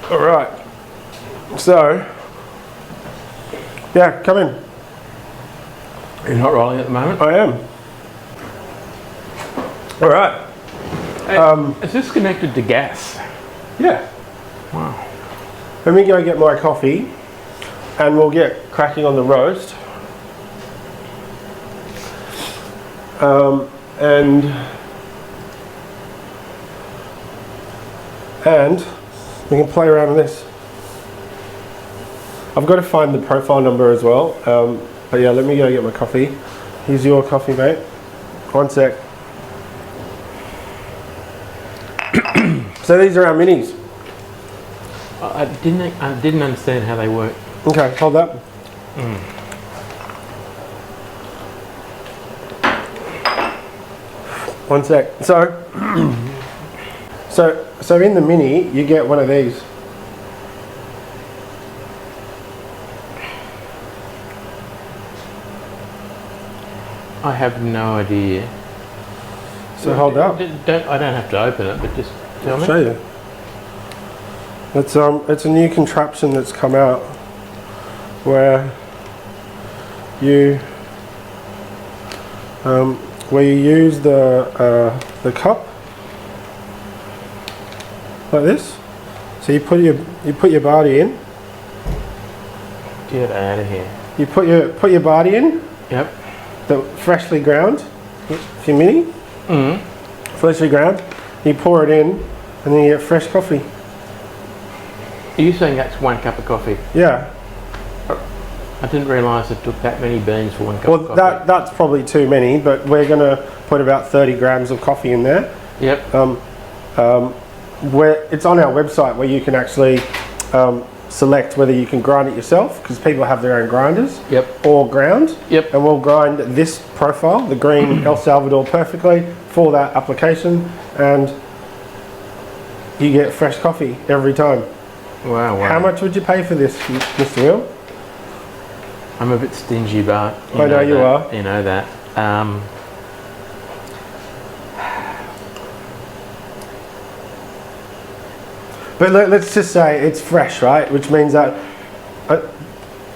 All right. So, yeah, come in. You're not rolling at the moment? I am. All right. Hey, is this connected to gas? Yeah. Wow. Let me go get my coffee and we'll get cracking on the roast. And we can play around with this. I've got to find the profile number as well. But yeah, let me go get my coffee. Here's your coffee, mate. One sec. So these are our minis. I didn't understand how they work. Okay, hold that. One sec. So in the mini, you get one of these. I have no idea. So hold up. I don't have to open it, but just tell me. I'll show you. It's a new contraption that's come out where you use the cup like this. So you put your Barty in. Get out of here. You put your Barty in. Yep. The freshly ground. If you're mini. Freshly ground. You pour it in, and then you get fresh coffee. Are you saying that's 1 cup of coffee? Yeah. I didn't realise it took that many beans for 1 cup of coffee. Well, that's probably too many, but we're going to put about 30 grams of coffee in there. Yep. Where it's on our website where you can actually select whether you can grind it yourself, because people have their own grinders. Yep. Or ground. Yep. And we'll grind this profile, the green El Salvador, perfectly for that application, and you get fresh coffee every time. Wow. How much would you pay for this, Mr. Will? I'm a bit stingy, but I know you are. You know that. But let's just say it's fresh, right? Which means that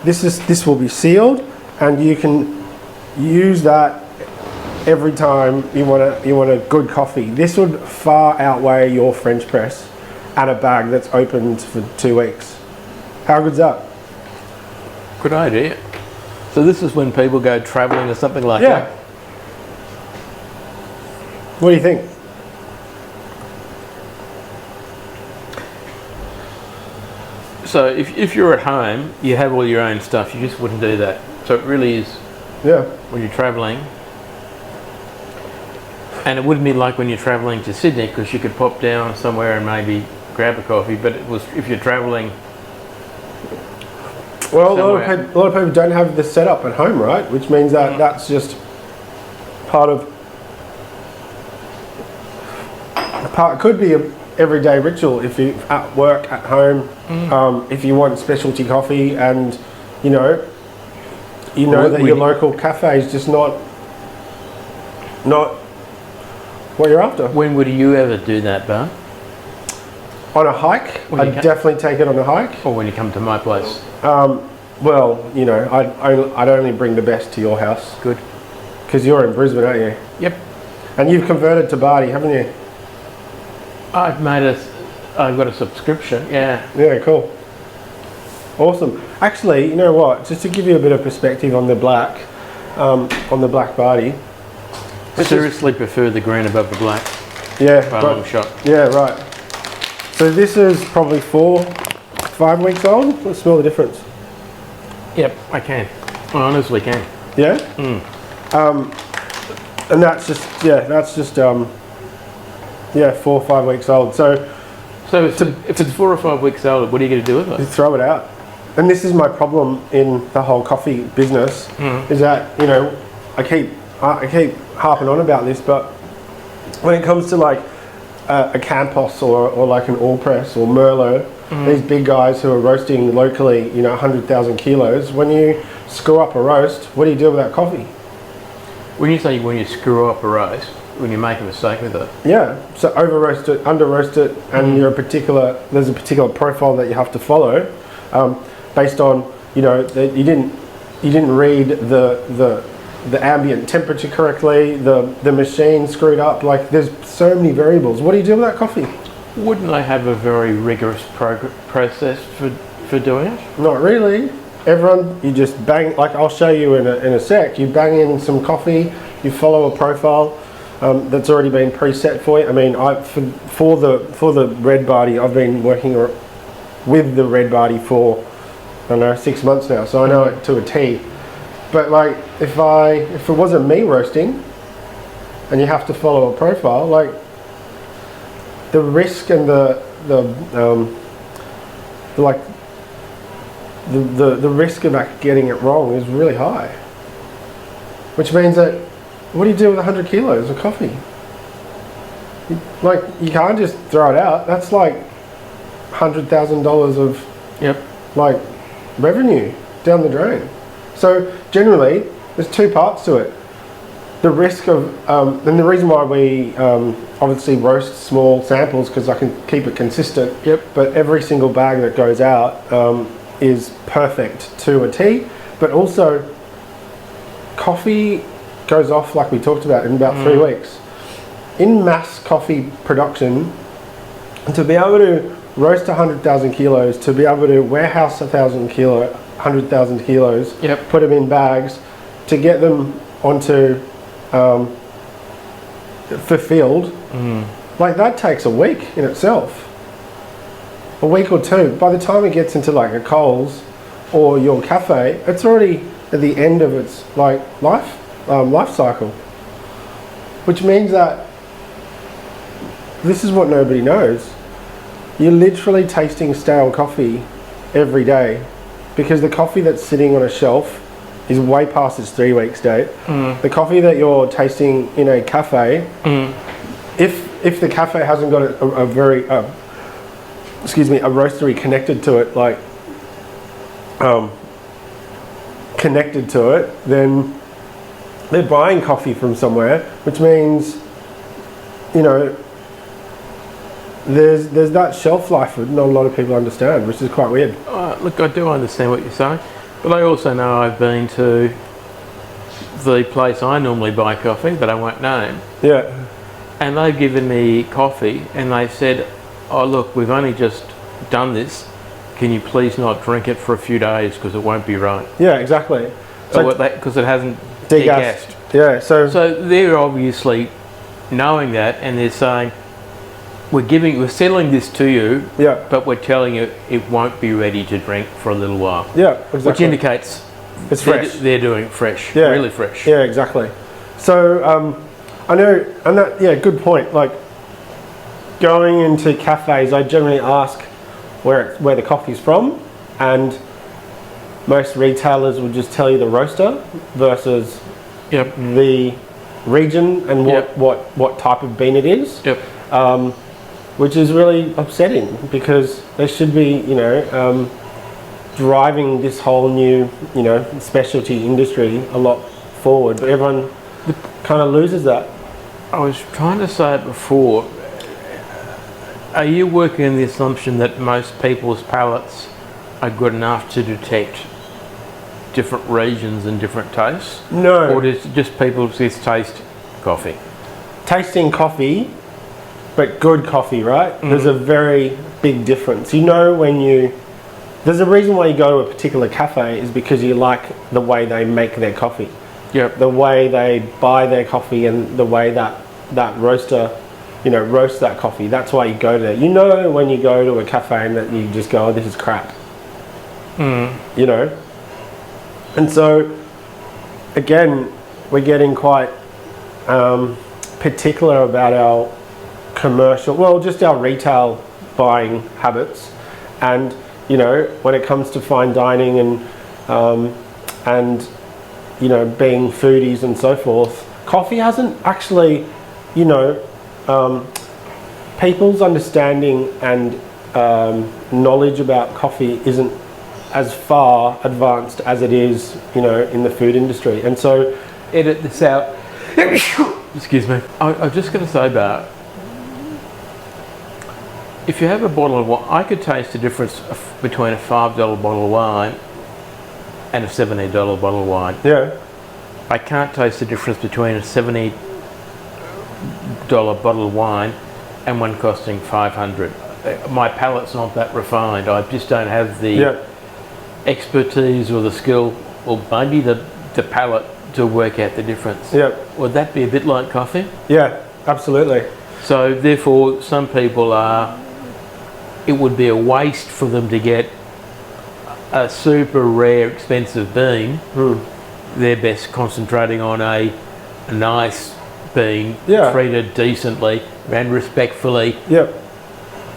this will be sealed, and you can use that every time you want a good coffee. This would far outweigh your French press and a bag that's opened for 2 weeks. How good's that? Good idea. So this is when people go travelling or something like that? What do you think? So if you're at home, you have all your own stuff, you just wouldn't do that. So it really is when you're travelling. And it wouldn't be like when you're travelling to Sydney, because you could pop down somewhere and maybe grab a coffee, but it was if you're travelling. Well, a lot of people don't have this set up at home, right? Which means that that's just it could be a everyday ritual if you at work, at home, if you want specialty coffee, and you know that your local cafe is just not what you're after. When would you ever do that, Bar? On a hike, I'd definitely take it on a hike. Or when you come to my place? Well, you know, I'd only bring the best to your house. Good. Because you're in Brisbane, aren't you? Yep. And you've converted to Barty, haven't you? I've got a subscription, yeah. Yeah, cool. Awesome. Actually, you know what? Just to give you a bit of perspective on the black Barty. I seriously prefer the green above the black. Yeah. By a long shot. Yeah, right. So this is probably 4-5 weeks old. Let's smell the difference. Yep, I can. I honestly can. Yeah? And that's just 4 or 5 weeks old. So if it's 4 or 5 weeks old, what are you going to do with it? You throw it out. And this is my problem in the whole coffee business, is that, you know, I keep harping on about this, but when it comes to like a Campos or like an All Press or Merlot, these big guys who are roasting locally, you know, 100,000 kilos, when you screw up a roast, what do you do with that coffee? When you say when you screw up a roast, when you make a mistake with it. Yeah, so over roast it, under roast it, and there's a particular profile that you have to follow, based on that you didn't read the ambient temperature correctly, the machine screwed up. Like there's so many variables. What do you do with that coffee? Wouldn't they have a very rigorous process for doing it? Not really. Everyone, you just bang, like I'll show you in a sec, you bang in some coffee, you follow a profile that's already been preset for you. I mean, for the red Barty, I've been working with the red Barty for, I don't know, 6 months now, so I know it to a T. But like, if it wasn't me roasting, and you have to follow a profile, like the risk and the risk of getting it wrong is really high. Which means that, what do you do with 100 kilos of coffee? Like, you can't just throw it out. That's like $100,000 of like revenue down the drain. So generally, there's two parts to it. The risk of, and the reason why we obviously roast small samples, because I can keep it consistent. But every single bag that goes out is perfect to a T. But also, coffee goes off, like we talked about, in about 3 weeks. In mass coffee production, to be able to roast 100,000 kilos, to be able to warehouse 100,000 kilos, put them in bags, to get them onto fulfilled, like that takes a week in itself, a week or two. By the time it gets into like a Coles or your cafe, it's already at the end of its like life cycle, which means that this is what nobody knows. You're literally tasting stale coffee every day, because the coffee that's sitting on a shelf is way past its 3 weeks date. The coffee that you're tasting in a cafe, if the cafe hasn't got a very a roastery connected to it, like connected to it, then they're buying coffee from somewhere, which means there's that shelf life that not a lot of people understand, which is quite weird. Look, I do understand what you're saying, but I also know I've been to the place I normally buy coffee that I won't name. Yeah. And they've given me coffee and they said, oh look, we've only just done this. Can you please not drink it for a few days because it won't be right? Yeah, exactly. Because it hasn't degassed. Yeah, so they're obviously knowing that, and they're saying, we're selling this to you, but we're telling you it won't be ready to drink for a little while. Yeah, exactly. Which indicates it's fresh. They're doing it fresh, really fresh. Yeah, exactly. So I know, and that, good point. Like going into cafes, I generally ask where the coffee's from, and most retailers will just tell you the roaster versus the region and what type of bean it is. Which is really upsetting, because they should be, driving this whole new, specialty industry a lot forward. But everyone kind of loses that. I was trying to say it before. Are you working on the assumption that most people's palates are good enough to detect different regions and different tastes? No. Or does just people just taste coffee? Tasting coffee, but good coffee, right? There's a very big difference. There's a reason why you go to a particular cafe is because you like the way they make their coffee. The way they buy their coffee and the way that roaster, roasts that coffee. That's why you go there. When you go to a cafe and that you just go, oh, this is crap. And so, again, we're getting quite particular about our just our retail buying habits, and when it comes to fine dining and being foodies and so forth, coffee hasn't actually, people's understanding and knowledge about coffee isn't as far advanced as it is, in the food industry. And so, edit this out. Excuse me. I was just going to say about, if you have a bottle of wine, I could taste the difference between a $5 bottle of wine and a $70 bottle of wine. Yeah. I can't taste the difference between a $70 bottle of wine and one costing $500. My palate's not that refined. I just don't have the expertise or the skill, or maybe the palate to work out the difference. Yeah. Would that be a bit like coffee? Yeah, absolutely. So therefore, some people it would be a waste for them to get a super rare, expensive bean. They're best concentrating on a nice bean, treated decently and respectfully,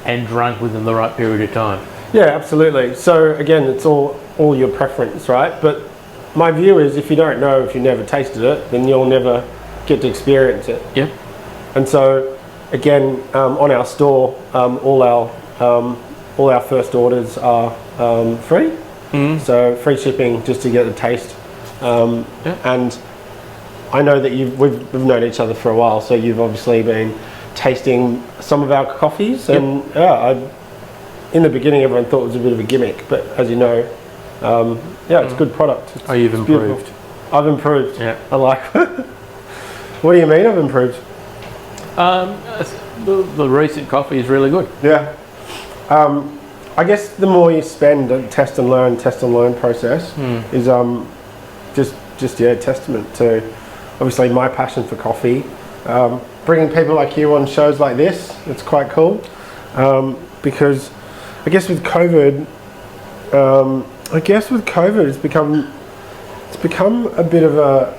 and drunk within the right period of time. Yeah, absolutely. So again, it's all your preference, right? But my view is, if you don't know, if you never tasted it, then you'll never get to experience it. Yep. And so again, on our store, all our first orders are free. So free shipping, just to get the taste. And I know that we've known each other for a while, so you've obviously been tasting some of our coffees, and in the beginning everyone thought it was a bit of a gimmick, but as you know, it's a good product. You've improved. Beautiful. I've improved. Yeah. I like it. What do you mean I've improved? The recent coffee is really good. Yeah. I guess the more you spend on test and learn process is just testament to obviously my passion for coffee. Bringing people like you on shows like this, it's quite cool, because I guess with COVID, it's become a bit of a,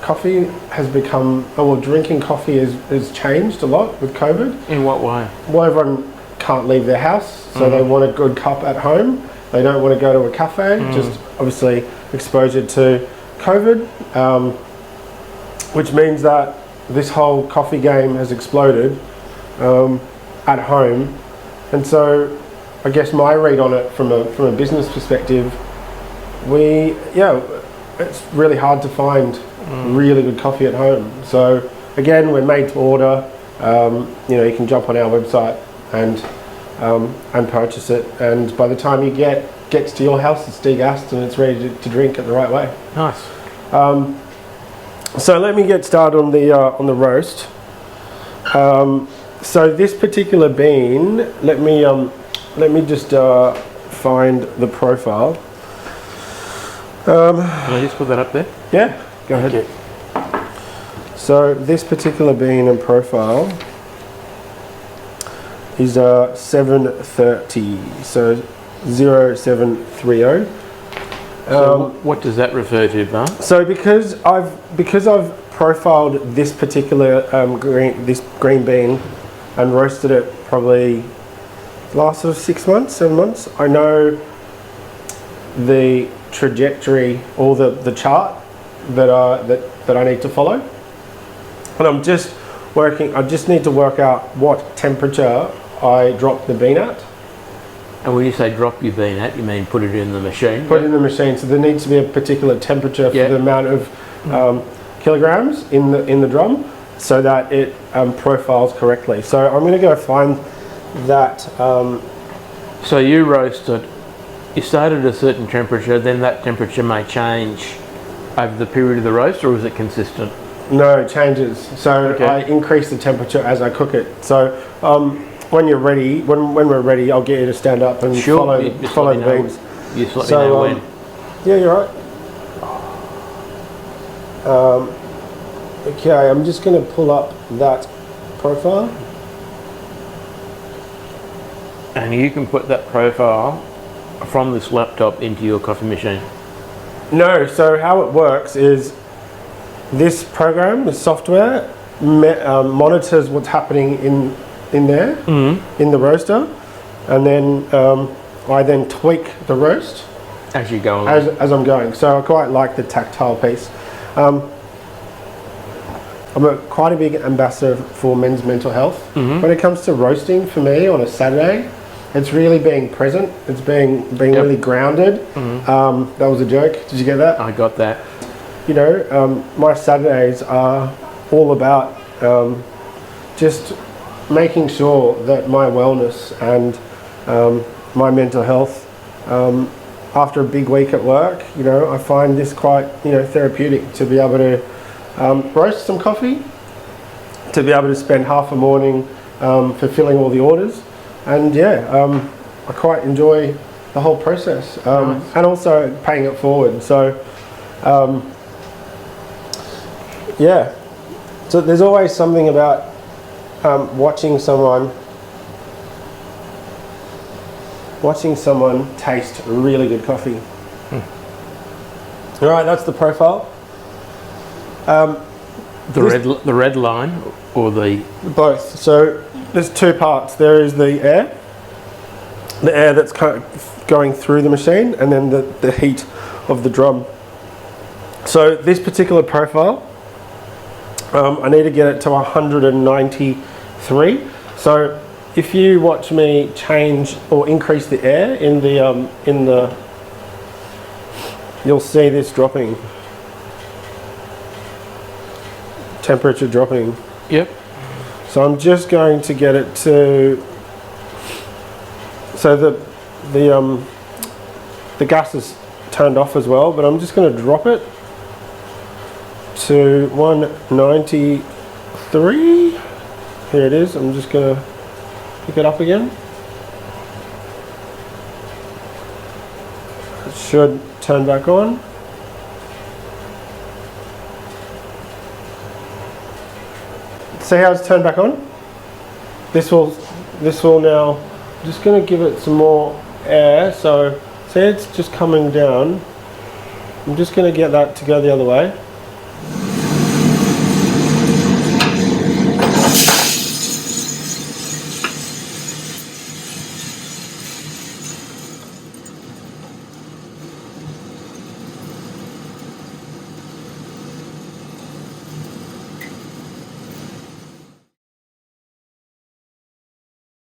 coffee has become, drinking coffee has changed a lot with COVID. In what way? Well, everyone can't leave their house, so they want a good cup at home. They don't want to go to a cafe, just obviously exposure to COVID, which means that this whole coffee game has exploded at home. And so I guess my read on it from a business perspective, it's really hard to find really good coffee at home. So again, we're made to order. You can jump on our website and purchase it, and by the time you gets to your house, it's degassed and it's ready to drink it the right way. Nice. So let me get started on the roast. So this particular bean, let me just find the profile. Can I just put that up there? Yeah, go ahead. Okay. So this particular bean and profile is 730, so 0730. So what does that refer to, Bart? So because I've profiled this particular green bean and roasted it probably the last sort of 6 months, 7 months, I know the trajectory or the chart that I need to follow, and I just need to work out what temperature I drop the bean at. And when you say drop your bean at, you mean put it in the machine? Put it in the machine. So there needs to be a particular temperature for the amount of kilograms in the drum, so that it profiles correctly. So I'm going to go find that. So you roasted. You started at a certain temperature, then that temperature may change over the period of the roast, or is it consistent? No, it changes. So I increase the temperature as I cook it. So when you're ready, when we're ready, I'll get you to stand up and follow the beans. You just let me know when. Yeah, you're right. Okay, I'm just going to pull up that profile. And you can put that profile from this laptop into your coffee machine? No, so how it works is this program, the software, monitors what's happening in there, in the roaster, and then I then tweak the roast as you go along. As I'm going. So I quite like the tactile piece. I'm quite a big ambassador for men's mental health. When it comes to roasting, for me on a Saturday, it's really being present. It's being really grounded. That was a joke. Did you get that? I got that. My Saturdays are all about just making sure that my wellness and my mental health, after a big week at work, you know, I find this quite, you know, therapeutic to be able to roast some coffee, to be able to spend half a morning fulfilling all the orders, and yeah, I quite enjoy the whole process, Nice. and also paying it forward. So yeah, so there's always something about watching someone taste really good coffee. All right, that's the profile. The red line or the Both. So there's two parts. There is the air that's kind of going through the machine, and then the heat of the drum. So this particular profile, I need to get it to 193. So if you watch me change or increase the air in the you'll see this dropping, temperature dropping. Yep. So I'm just going to get it to, so the gas is turned off as well, but I'm just going to drop it to 193. Here it is. I'm just going to pick it up again. It should turn back on. See how it's turned back on? This will now, I'm just going to give it some more air. So see, it's just coming down. I'm just going to get that to go the other way.